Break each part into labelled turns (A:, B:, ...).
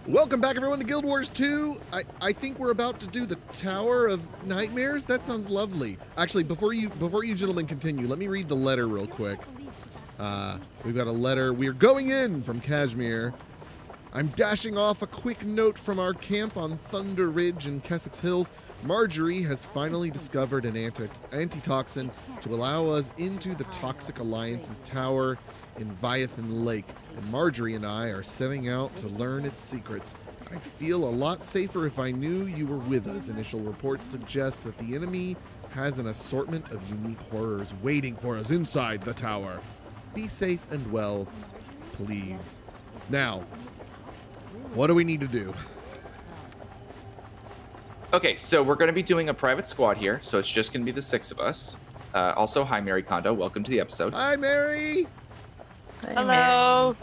A: Welcome back, everyone, to Guild Wars 2. I think we're about to do the Tower of Nightmares. That sounds lovely. Actually, before you gentlemen continue, let me read the letter real quick. We've got a letter. We're going in from Kashmir. I'm dashing off a quick note from our camp on Thunder Ridge in Kessex Hills. Marjorie has finally discovered an antitoxin to allow us into the Toxic Alliance's tower in Viathan Lake, and Marjorie and I are setting out to learn its secrets. I'd feel a lot safer if I knew you were with us. Initial reports suggest that the enemy has an assortment of unique horrors waiting for us inside the tower. Be safe and well, please. Now, what do we need to do?
B: Okay, so we're going to be doing a private squad here, so it's just going to be the 6 of us. Also, hi, Mary Kondo. Welcome to the episode.
A: Hi, Mary!
C: Hello.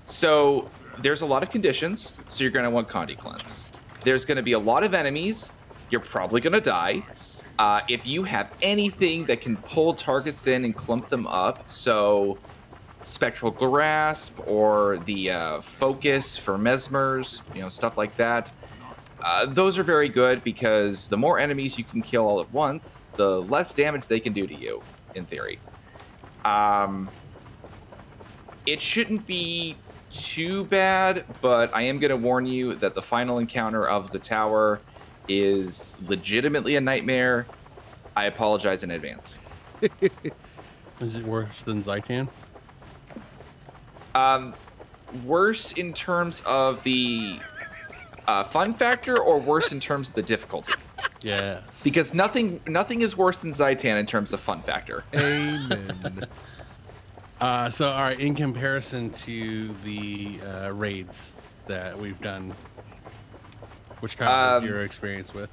B: So there's a lot of conditions, so you're going to want Condi Cleanse. There's going to be a lot of enemies. You're probably going to die. If you have anything that can pull targets in and clump them up, so Spectral Grasp or the Focus for Mesmers, stuff like that, those are very good because the more enemies you can kill all at once, the less damage they can do to you, in theory. It shouldn't be too bad, but I am going to warn you that the final encounter of the tower is legitimately a nightmare. I apologize in advance.
D: Is it worse than Zaitan?
B: Worse in terms of the fun factor, or worse in terms of the difficulty?
D: Yeah.
B: Because nothing is worse than Zaitan in terms of fun factor.
A: Amen.
D: So, all right, in comparison to the raids that we've done, which kind of is your experience with?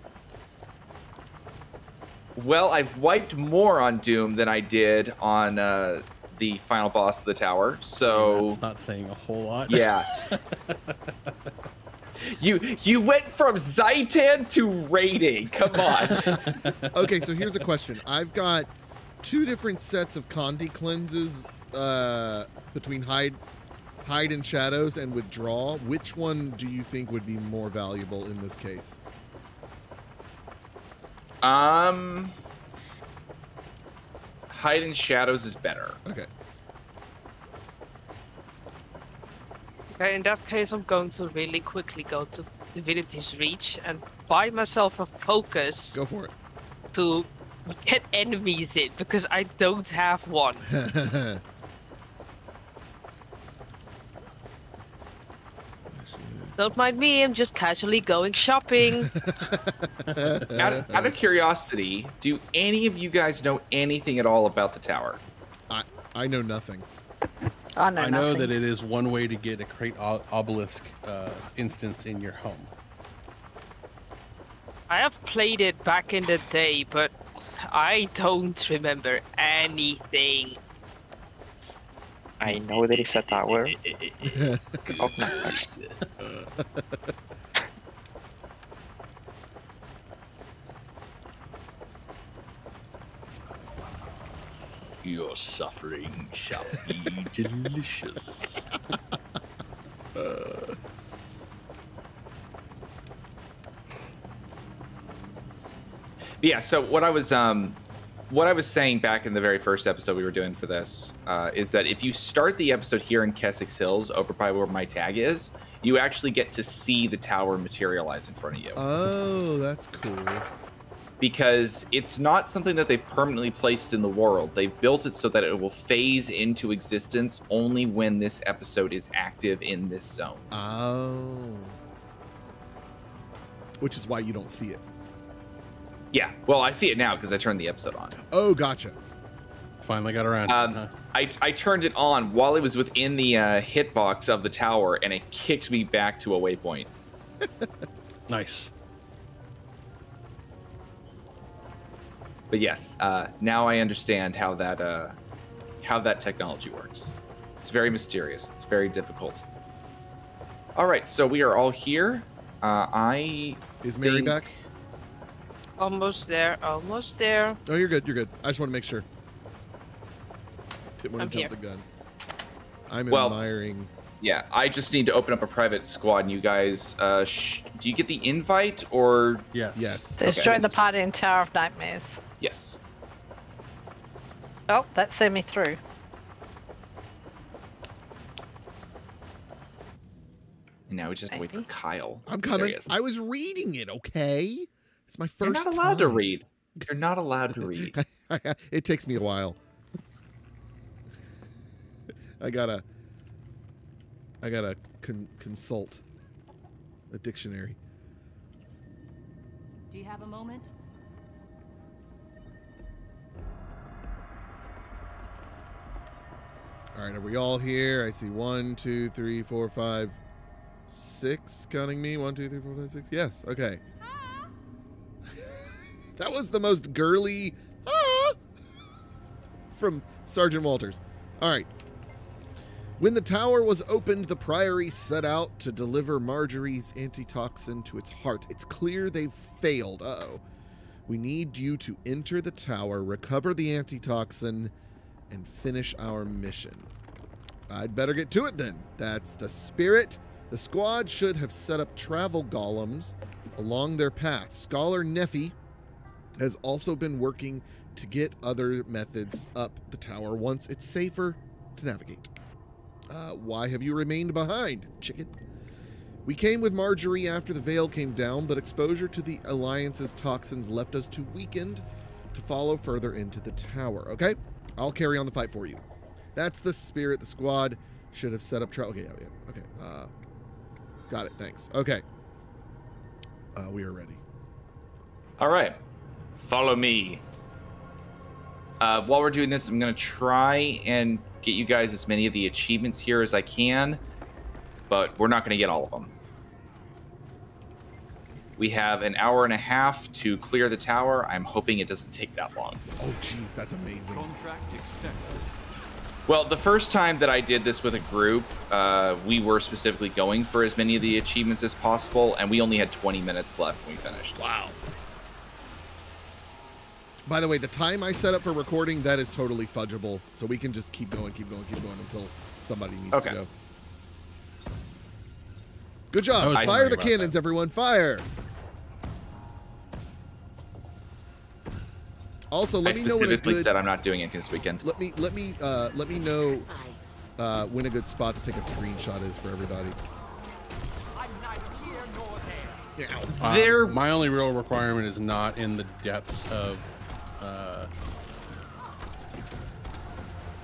B: Well, I've wiped more on Doom than I did on the final boss of the tower, so...
D: That's not saying a whole lot.
B: Yeah. You went from Zaitan to raiding. Come on.
A: Okay, so here's a question. I've got 2 different sets of Condi cleanses between hide and shadows and withdraw. Which one do you think would be more valuable in this case?
B: Hide and shadows is better.
A: Okay.
C: Okay, in that case, I'm going to really quickly go to Divinity's Reach and buy myself a focus
A: Go for it.
C: to get enemies in, because I don't have one. Don't mind me, I'm just casually going shopping.
B: Out of curiosity, do any of you guys know anything at all about the tower?
A: I know nothing.
E: I know
D: I know
E: nothing.
D: that it is one way to get a Crate Obelisk instance in your home.
C: I have played it back in the day, but I don't remember anything.
F: I know there is a tower of nightmares.
D: Your suffering shall be delicious.
B: Yeah, so what I was saying back in the very first episode we were doing for this is that if you start the episode here in Kessex Hills, over by where my tag is, you actually get to see the tower materialize in front of you.
A: Oh, that's cool.
B: Because it's not something that they've permanently placed in the world. They've built it so that it will phase into existence only when this episode is active in this zone.
A: Oh. Which is why you don't see it.
B: Yeah, well, I see it now because I turned the episode on.
A: Oh, gotcha.
D: Finally got around to it, huh?
B: I turned it on while it was within the hitbox of the tower, and it kicked me back to a waypoint.
D: Nice.
B: But yes, now I understand how that technology works. It's very mysterious. It's very difficult. All right, so we are all here.
A: Is Mary back?
C: Almost there, almost there.
A: Oh, you're good. You're good. I just want to make sure. Didn't want
C: I'm
A: to jump
C: here.
A: the gun. I'm
B: Well,
A: admiring
B: Yeah, I just need to open up a private squad, and you guys, do you get the invite, or?
D: Yes.
A: Yes.
E: Says
B: Okay.
E: join the party in Tower of Nightmares.
B: Yes.
E: Oh, that sent me through.
B: And now we just have to wait for Kyle.
A: I'm
B: There he
A: coming.
B: is.
A: I was reading it, okay? It's my
B: You're
A: first
B: not allowed to
A: time.
B: read. You're not allowed to read.
A: It takes me a while. I gotta consult a dictionary.
G: Do you have a moment?
A: All right, are we all here? I see 1, 2, 3, 4, 5, 6. Counting me. 1, 2, 3, 4, 5, 6. Yes. Okay. That was the most girly from Sergeant Walters. All right. When the tower was opened, the Priory set out to deliver Marjorie's antitoxin to its heart. It's clear they've failed. Uh-oh. We need you to enter the tower, recover the antitoxin, and finish our mission. I'd better get to it then. That's the spirit. The squad should have set up travel golems along their path. Scholar Neffy has also been working to get other methods up the tower once it's safer to navigate. Why have you remained behind, chicken? We came with Marjorie after the veil came down, but exposure to the Alliance's toxins left us too weakened to follow further into the tower. Okay? I'll carry on the fight for you. That's the spirit. The squad should have set up travel. Okay, yeah. Okay. Got it. Thanks. Okay. We are ready.
B: All right. Follow me. While we're doing this, I'm going to try and get you guys as many of the achievements here as I can, but we're not going to get all of them. We have an hour and a half to clear the tower. I'm hoping it doesn't take that long.
A: Oh, jeez, that's amazing.
H: Contract accepted.
B: Well, the first time that I did this with a group, we were specifically going for as many of the achievements as possible, and we only had 20 minutes left when we finished.
A: Wow. By the way, the time I set up for recording, that is totally fudgeable. So we can just keep going until somebody needs to go. Good job. Fire the cannons, everyone. Fire. Also, let me know when a
B: specifically
A: good,
B: said I'm not doing anything this weekend.
A: Let me know when a good spot to take a screenshot is for everybody.
D: My only real requirement is not in the depths of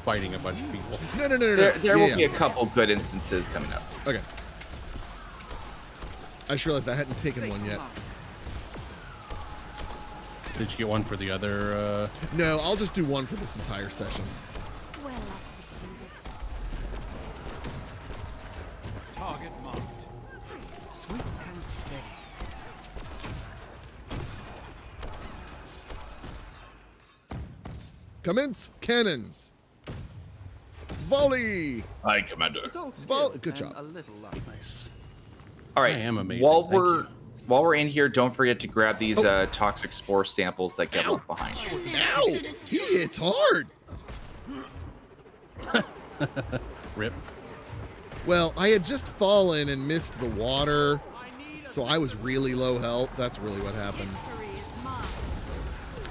D: fighting a bunch of people.
A: No.
B: There will be a couple good instances coming up.
A: Okay. I just realized I hadn't taken one yet.
D: Did you get one for the other?
A: No, I'll just do one for this entire session.
G: Well executed.
H: Target marked. Swift and steady.
A: Commence cannons. Volley.
B: Aye, Commander.
H: It's all skill
A: Good job.
H: and a little luck.
D: Nice.
B: All right.
D: I am amazing.
B: While we're in here, don't forget to grab these toxic spore samples that get left behind.
A: Ow! He hits hard.
D: Rip.
A: Well, I had just fallen and missed the water, so I was really low health. That's really what happened.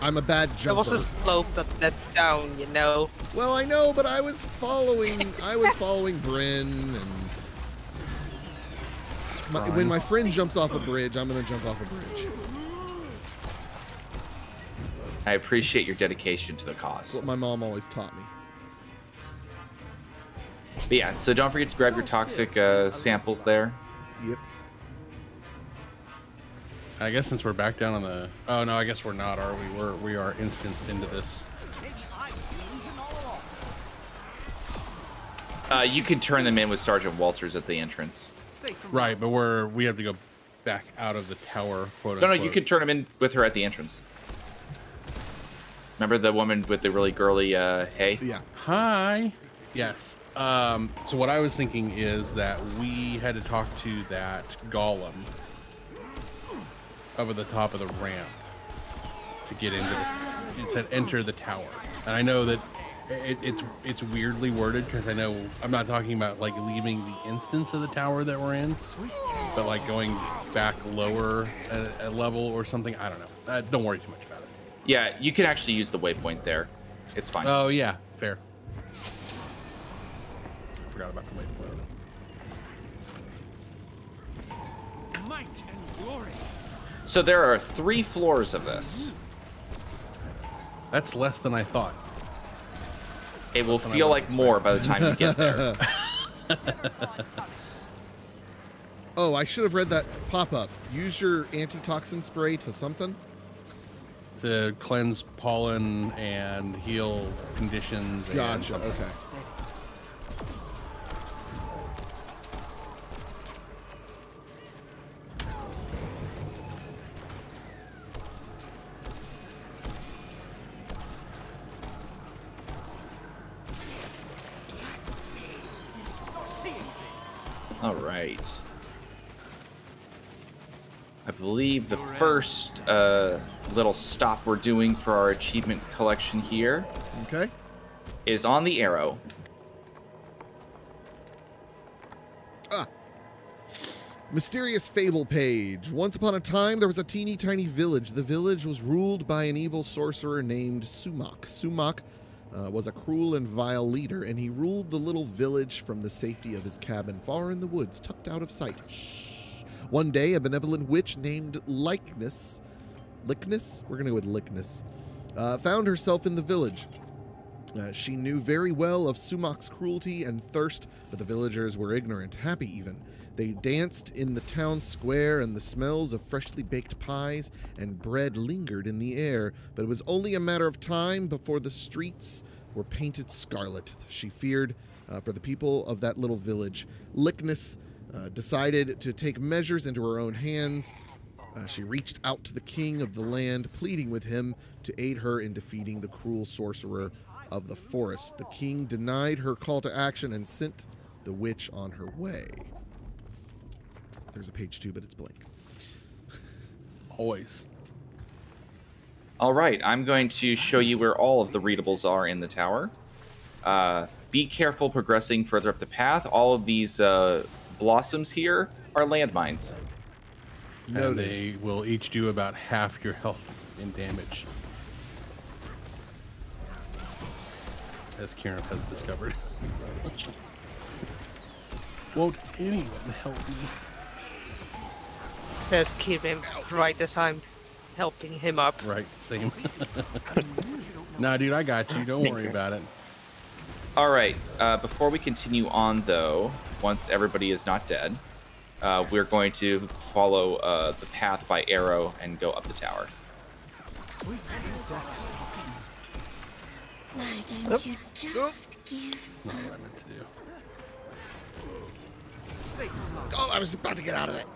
A: I'm a bad jumper.
C: There was a slope that led down, you know.
A: Well, I know, but I was following Bryn, and when my friend jumps off a bridge, I'm gonna jump off a bridge.
B: I appreciate your dedication to the cause.
A: That's what my mom always taught me.
B: But yeah, so don't forget to grab your toxic samples there.
A: Yep.
D: I guess since we're back down on the... Oh, no, I guess we're not, are we? We are instanced into this.
B: You can turn them in with Sergeant Walters at the entrance.
D: Right, but we have to go back out of the tower, quote
B: No,
D: unquote.
B: you can turn them in with her at the entrance. Remember the woman with the really girly hay?
A: Yeah.
D: Hi. Yes. So what I was thinking is that we had to talk to that golem over the top of the ramp to get into the... It said enter the tower. And I know that it's weirdly worded because I know I'm not talking about like leaving the instance of the tower that we're in, but like going back lower a level or something. I don't know. Don't worry too much about it.
B: Yeah, you can actually use the waypoint there. It's fine.
D: Oh yeah, fair. Forgot about the waypoint.
H: Might and glory.
B: So there are 3 floors of this.
D: That's less than I thought.
B: It will feel like more by the time you get there.
A: Oh, I should have read that pop-up. Use your antitoxin spray to something.
D: To cleanse pollen and heal conditions.
A: Gotcha.
D: And
A: Okay.
B: All right. I believe the first little stop we're doing for our achievement collection here
A: Okay.
B: is on the arrow.
A: Mysterious Fable page. Once upon a time, there was a teeny tiny village. The village was ruled by an evil sorcerer named Sumak. Sumak was a cruel and vile leader, and he ruled the little village from the safety of his cabin far in the woods, tucked out of sight. Shh. One day, a benevolent witch named Likeness, we're going to go with Likeness, found herself in the village. She knew very well of Sumak's cruelty and thirst, but the villagers were ignorant, happy even. They danced in the town square, and the smells of freshly baked pies and bread lingered in the air, but it was only a matter of time before the streets were painted scarlet. She feared for the people of that little village. Likeness decided to take measures into her own hands. She reached out to the king of the land, pleading with him to aid her in defeating the cruel sorcerer of the forest. The king denied her call to action and sent the witch on her way. There's a page 2, but it's blank.
D: Always.
B: All right, I'm going to show you where all of the readables are in the tower. Be careful progressing further up the path. All of these blossoms here are landmines.
D: And they will each do about half your health in damage. As Kieran has discovered. Won't anyone help me?
C: Says Kieran right as I'm helping him up.
D: Right, same. Nah, dude, I got you. Don't worry about it.
B: All right, before we continue on, though, once everybody is not dead, we're going to follow the path by arrow and go up the tower.
H: Sweet and death.
G: Why don't you just give
D: That's not what I meant to do.
H: Safe enough.
A: Oh, I was about to get out of it.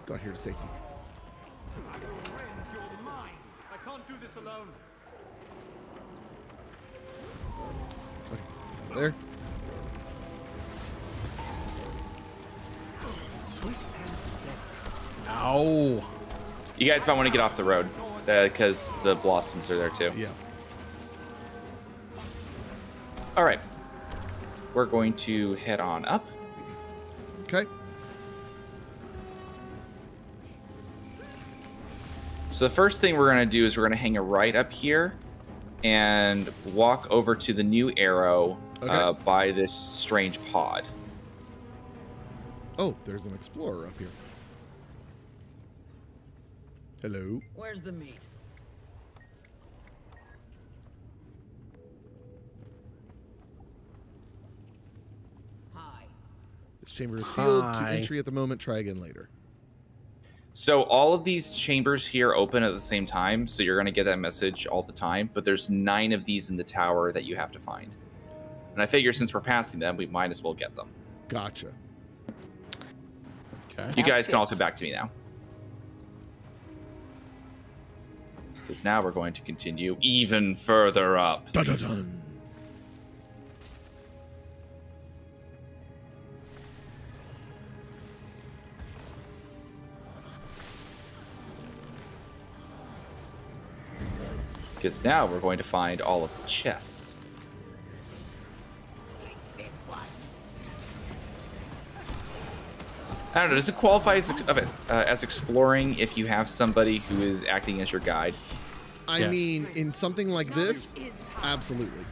A: Got here to safety.
H: You're mine. I can't do this alone.
A: Okay. There.
H: Sweet and steady.
D: Ow!
B: You guys might want to get off the road because the blossoms are there too.
A: Yeah.
B: All right, we're going to head on up.
A: Okay.
B: So the first thing we're going to do is we're going to hang a right up here and walk over to the new arrow by this strange pod.
A: Oh, there's an explorer up here. Hello.
I: Where's the meat? Hi.
A: This chamber is sealed to
D: Hi.
A: entry at the moment. Try again later.
B: So all of these chambers here open at the same time, so you're going to get that message all the time, but there's 9 of these in the tower that you have to find. And I figure since we're passing them, we might as well get them.
A: Gotcha.
D: Okay.
B: You guys can all come back to me now. Because now we're going to continue even further up.
A: Dun, dun, dun.
B: Because now we're going to find all of the chests. I don't know, does it qualify as exploring if you have somebody who is acting as your guide?
A: I mean, in something like this, absolutely.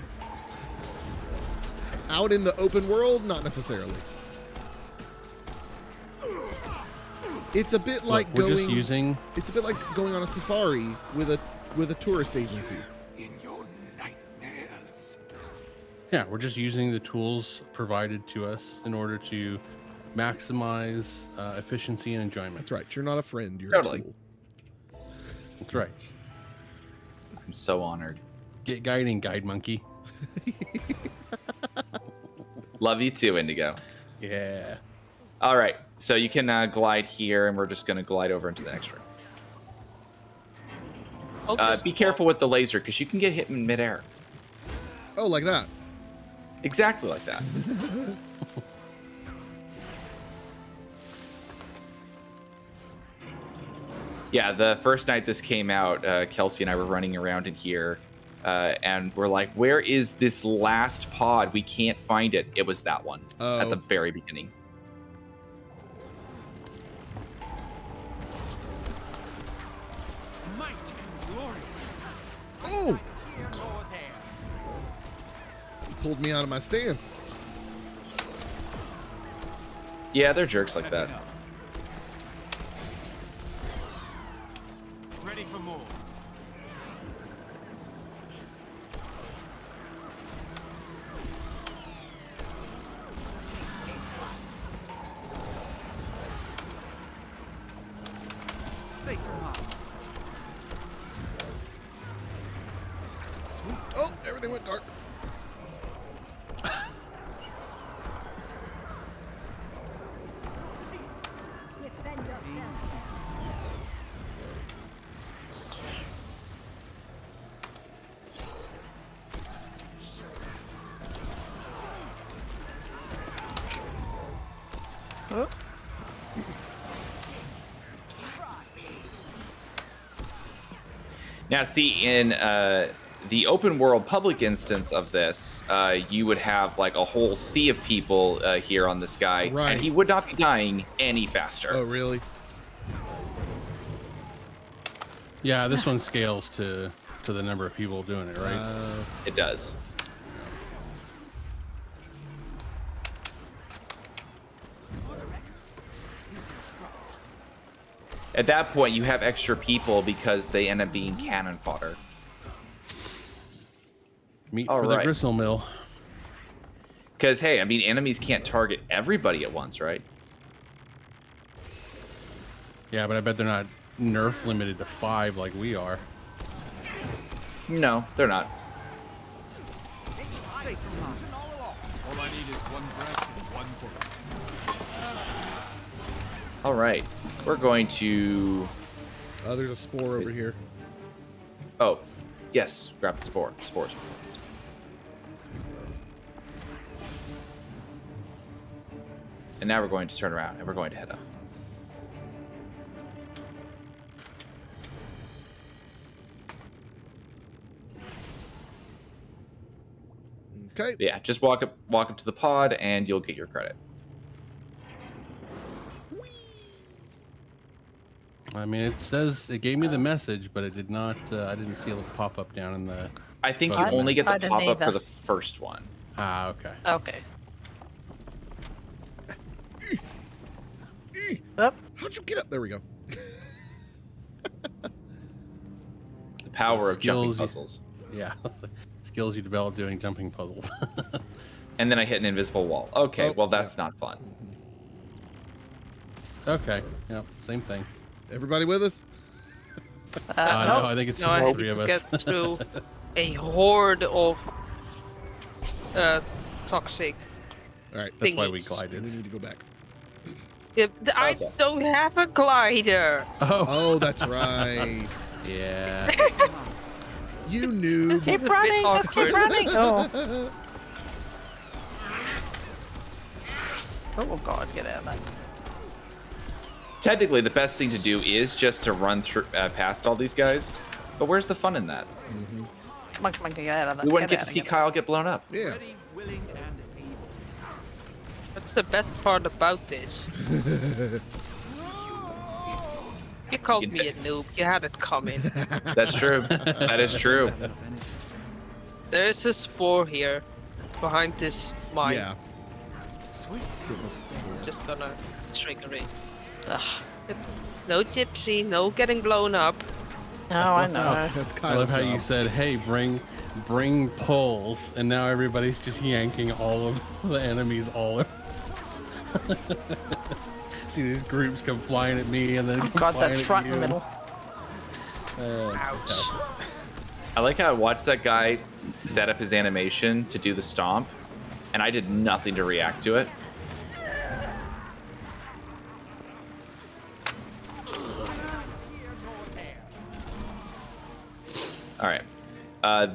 A: Out in the open world, not necessarily. It's a bit like
D: We're
A: going.
D: just using.
A: It's a bit like going on a safari with a tourist agency.
H: In your nightmares.
D: Yeah, we're just using the tools provided to us in order to maximize efficiency and enjoyment.
A: That's right. You're not a friend. You're
B: Totally.
A: a tool.
D: That's right.
B: I'm so honored.
D: Get guiding, guide monkey.
B: Love you too, Indigo.
D: Yeah.
B: All right, so you can glide here, and we're just going to glide over into the next room. Be careful with the laser, because you can get hit in midair.
A: Oh, like that.
B: Exactly like that. Yeah, the first night this came out, Kelsey and I were running around in here, and we're like, where is this last pod? We can't find it. It was that one at the very beginning.
H: Might and glory.
A: Oh!
H: Here or there.
A: Pulled me out of my stance.
B: Yeah, they're jerks like that.
H: Setting up. Ready for more. Safe from harm. Sweet.
A: Oh, everything went dark.
G: Defend yourself.
E: Oh,
B: Now, see, in the open world public instance of this, you would have like a whole sea of people here on this guy,
A: Right.
B: and he would not be dying any faster.
A: Oh, really?
D: Yeah, this one scales to the number of people doing it, right?
B: It does. At that point, you have extra people because they end up being cannon fodder.
D: Meat
B: all
D: for the
B: right.
D: gristle mill.
B: Because, hey, I mean, enemies can't target everybody at once, right?
D: Yeah, but I bet they're not nerf limited to 5 like we are.
B: No, they're not.
H: Safe from harm.
J: All I need is one breath and one bullet.
B: All right. We're going to...
A: There's a spore over here.
B: Oh, yes. Grab the spore. Spores. And now we're going to turn around and we're going to head up.
A: Okay.
B: Yeah, just walk up to the pod and you'll get your credit.
D: I mean, it says it gave me the message, but it did not. I didn't see it pop up down in the.
B: I think you
D: I
B: only get the
E: didn't
B: pop-up for
E: either.
B: the first one.
D: Ah, okay.
E: okay. Up.
A: How'd you get up? There we go.
B: The power of jumping
D: Skills.
B: puzzles.
D: Yeah, skills you develop doing jumping puzzles.
B: And then I hit an invisible wall. Okay,
A: Oh,
B: well that's
A: yeah.
B: not fun.
D: Okay. Yep. Same thing.
A: Everybody with us?
D: No, I think it's
C: No,
D: just
C: I
D: the
C: need
D: 3
C: to
D: of us.
C: get through a horde of toxic.
A: All right.
D: That's why we
C: thingies.
D: glided.
A: We need to go back.
C: Yeah, I
B: Okay.
C: don't have a glider.
D: Oh.
A: Oh, that's right.
D: Yeah.
A: You knew.
C: This is
E: Keep
C: a bit
E: running. Just keep
C: awkward.
E: running. Oh. Oh God, get out of that.
B: Technically, the best thing to do is just to run through past all these guys. But where's the fun in that?
E: Come on, get out of that.
B: We wouldn't
E: Get
B: get to
E: out,
B: see
E: get out.
B: Kyle get blown up.
A: Yeah.
H: Ready, willing, and able.
C: That's the best part about this. You called me a noob. You had it coming.
B: That's true. That is true.
C: There is a spore here, behind this mine.
A: Yeah.
C: Just gonna trigger it.
E: Ugh.
C: No gypsy, no getting blown up.
E: No, I know.
A: That's
D: I
A: Kyle's
D: love how you
A: job.
D: said, "Hey, bring poles," and now everybody's just yanking all of the enemies all over. See these groups come flying at me, and then
E: Oh
D: come
E: god,
D: flying
E: that's
D: at
E: front in
D: you.
E: the middle.
C: Ouch.
B: I like how I watched that guy set up his animation to do the stomp, and I did nothing to react to it. All right.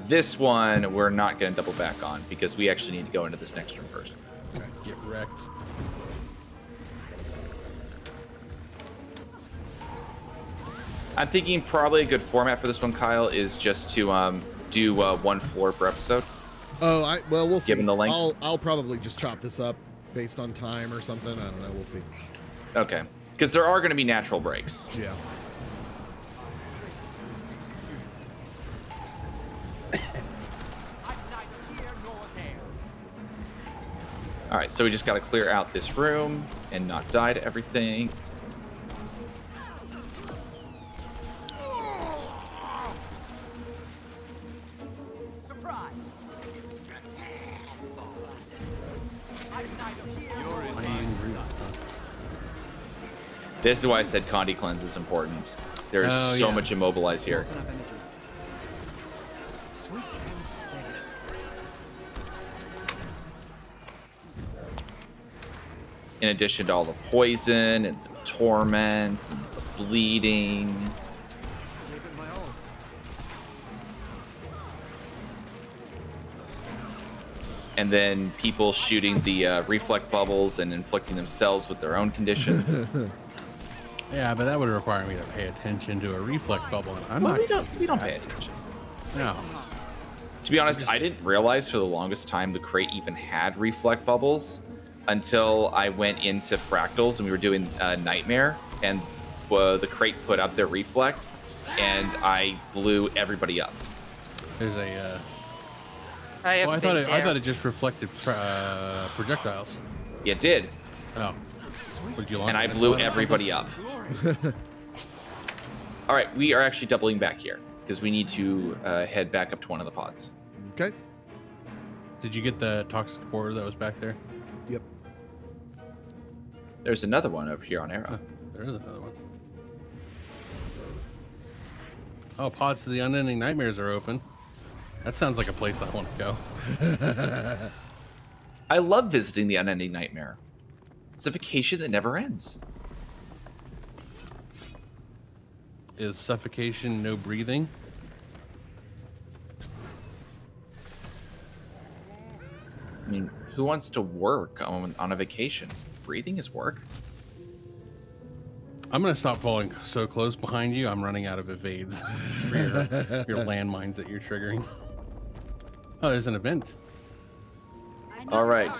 B: This one we're not going to double back on because we actually need to go into this next room first.
D: Okay, get wrecked.
B: I'm thinking probably a good format for this one, Kyle, is just to do one floor per episode.
A: Oh, well, we'll see.
B: Given the length?
A: I'll probably just chop this up based on time or something. I don't know. We'll see.
B: Okay. Because there are going to be natural breaks.
A: Yeah.
B: All right, so we just got to clear out this room and not die to everything.
H: Surprise!
B: This is why I said Condi Cleanse is important. There is
D: Oh,
B: so
D: yeah.
B: much immobilize here.
I: Swift and steady.
B: In addition to all the poison and the torment and the bleeding.
H: Gave it my all.
B: And then people shooting the reflect bubbles and inflicting themselves with their own conditions.
D: Yeah, but that would require me to pay attention to a reflect bubble, and I'm
B: Well,
D: not.
B: we don't pay attention.
D: No.
B: To be honest, I didn't realize for the longest time the crate even had reflect bubbles until I went into Fractals and we were doing Nightmare, and the crate put up their reflect, and I blew everybody up.
D: There's a.
C: I have
D: Well, I
C: been
D: thought
C: there.
D: it just reflected projectiles.
B: It did,
D: Oh. Would you launch
B: and I
D: it?
B: blew everybody up. All right, we are actually doubling back here because we need to head back up to one of the pods.
A: Okay.
D: Did you get the toxic spore that was back there?
A: Yep.
B: There's another one over here on
D: Huh,
B: Arrow.
D: there is another one. Oh, pods to the unending nightmares are open. That sounds like a place I want to go.
B: I love visiting the Unending Nightmare. It's a vacation that never ends.
D: Is suffocation no breathing?
B: I mean, who wants to work on a vacation? Breathing is work.
D: I'm gonna stop falling so close behind you. I'm running out of evades for your landmines that you're triggering. Oh, there's an event.
B: All right,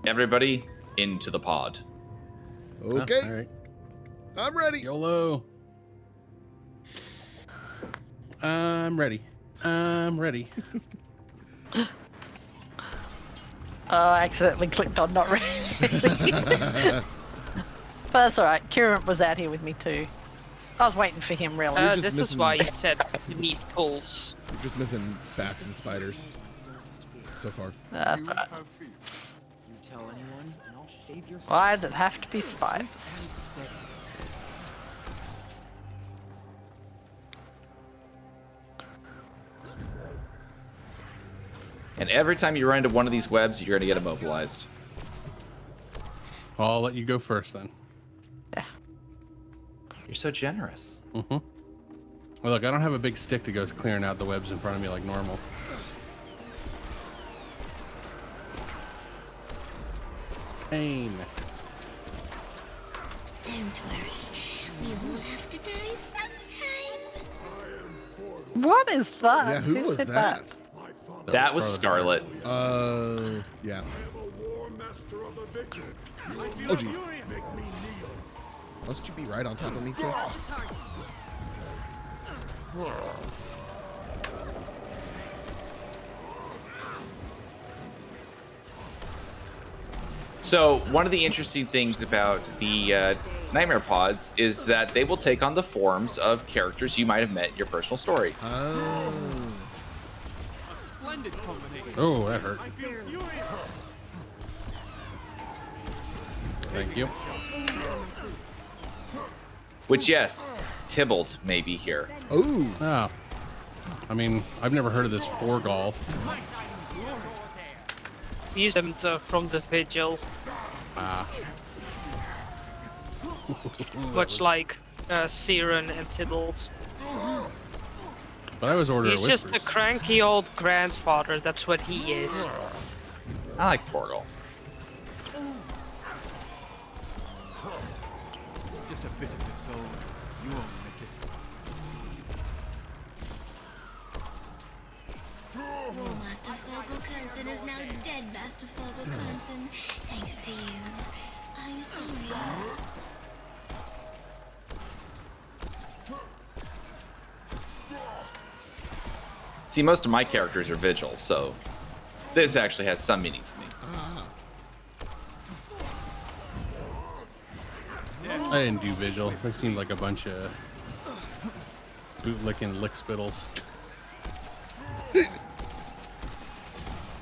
B: everybody into the pod.
A: Okay.
D: All right.
A: I'm ready.
D: YOLO. I'm ready. I'm ready.
E: I accidentally clicked on not ready. But that's alright. Kieran was out here with me too. I was waiting for him really.
A: just
C: This is
A: missing-
C: why you said you need pulls.
A: We're just missing bats and spiders so far.
E: That's alright.
I: You tell anyone, and I'll shave your head.
E: Why did it have to be spiders?
I: And steady.
B: And every time you run into one of these webs, you're going to get immobilized.
D: Well, I'll let you go first then.
E: Yeah.
B: You're so generous.
D: Mm-hmm. Well, look, I don't have a big stick to go clearing out the webs in front of me like normal. Pain.
K: Don't worry. We all have to die sometime.
E: What is that?
A: Yeah, who was
E: said
A: that?
B: That was Scarlet.
A: Yeah. Oh, jeez. Must you be right on top of me, sir?
B: So one of the interesting things about the Nightmare Pods is that they will take on the forms of characters you might have met in your personal story.
A: Oh.
D: Oh, that hurt. Thank you.
B: Which, yes, Tybalt may be here.
A: Oh.
D: Oh. I mean, I've never heard of this Forgall.
C: He's from the Vigil.
D: Ah.
C: Much like Siren and Tybalt.
D: But I was ordering.
C: He's just a cranky old grandfather, that's what he is.
B: I like Portal.
J: Just a bit of the soul. You won't miss it.
G: Master Fogelkunsen is now dead, Master Fogelkunsen. Thanks to you. Are you sorry?
B: See, most of my characters are Vigil, so this actually has some meaning to me.
D: I didn't do Vigil. They seemed like a bunch of bootlicking lick spittles.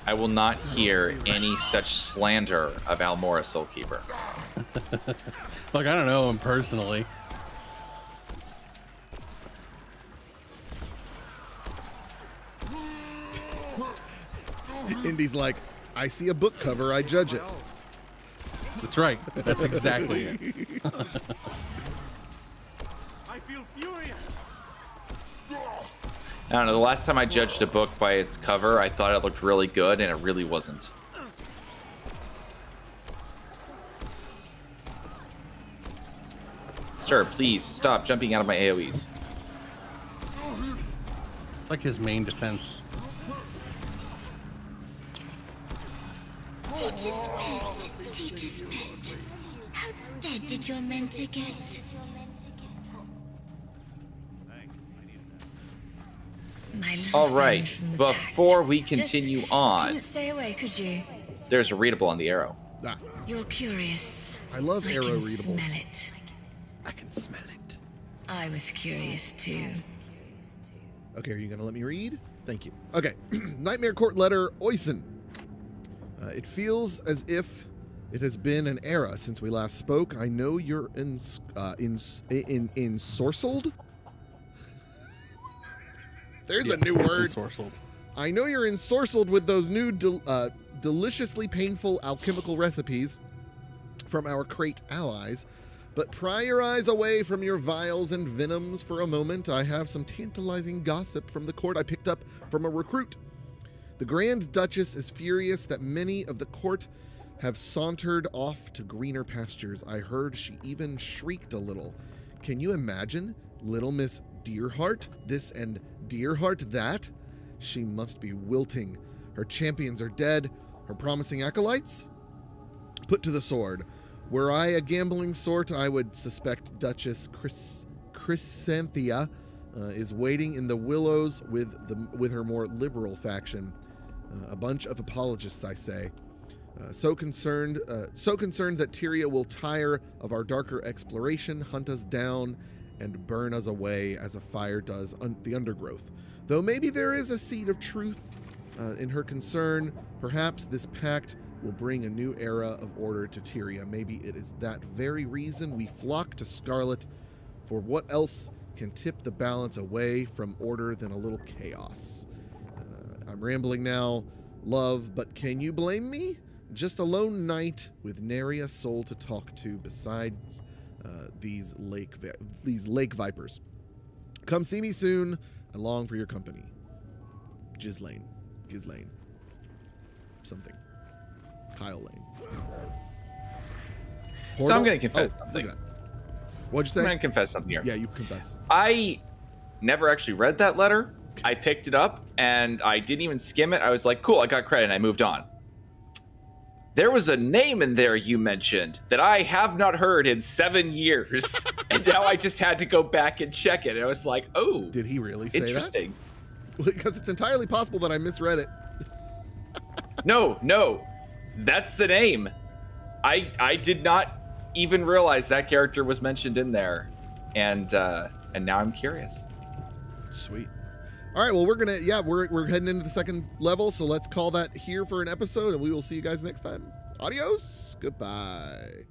B: I will not hear any such slander of Almora Soulkeeper.
D: Look, I don't know him personally.
A: Indy's like, I see a book cover, I judge it.
D: That's right. That's exactly it.
J: I feel furious.
B: I don't know, the last time I judged a book by its cover, I thought it looked really good, and it really wasn't. Sir, please stop jumping out of my AoEs.
D: It's like his main defense.
G: Teacher's pet, teacher's pet. How dead did your mentor get?
B: All right, before we continue on,
G: Couldn't stay away, could you?
B: there's a readable on the arrow.
A: Ah,
G: You're curious.
A: I love
G: I
A: arrow
G: can
A: readables.
G: smell it.
A: I can smell it.
G: I was curious too.
A: Okay, are you going to let me read? Thank you. Okay, Nightmare Court Letter, Oysen. It feels as if it has been an era since we last spoke. I know you're ensorcelled? There's a new word.
D: Ensorcelled.
A: I know you're ensorcelled with those new deliciously painful alchemical recipes from our crate allies, but pry your eyes away from your vials and venoms for a moment. I have some tantalizing gossip from the court I picked up from a recruit. The Grand Duchess is furious that many of the court have sauntered off to greener pastures. I heard she even shrieked a little. Can you imagine? Little Miss Deerheart this and Deerheart that? She must be wilting. Her champions are dead. Her promising acolytes? Put to the sword. Were I a gambling sort, I would suspect Duchess Chrysanthia is waiting in the willows with her more liberal faction. A bunch of apologists, I say. So concerned that Tyria will tire of our darker exploration, hunt us down, and burn us away as a fire does the undergrowth. Though maybe there is a seed of truth in her concern. Perhaps this pact will bring a new era of order to Tyria. Maybe it is that very reason we flock to Scarlet, for what else can tip the balance away from order than a little chaos? I'm rambling now, love, but can you blame me? Just a lone knight with nary a soul to talk to besides these lake vipers. Come see me soon. I long for your company. Ghislaine. Something. Kyle Lane.
B: So I'm going to confess
A: Look
B: something.
A: at that. What'd you say?
B: I'm going to confess something here.
A: Yeah, you confess.
B: I never actually read that letter, I picked it up and I didn't even skim it. I was like, cool, I got credit, and I moved on. There was a name in there you mentioned that I have not heard in 7 years. And now I just had to go back and check it. And I was like, oh.
A: Did he really say
B: interesting.
A: that? Because it's entirely possible that I misread it.
B: No. That's the name. I did not even realize that character was mentioned in there. And now I'm curious.
A: Sweet. All right, well, we're heading into the second level, so let's call that here for an episode, and we will see you guys next time. Adios. Goodbye.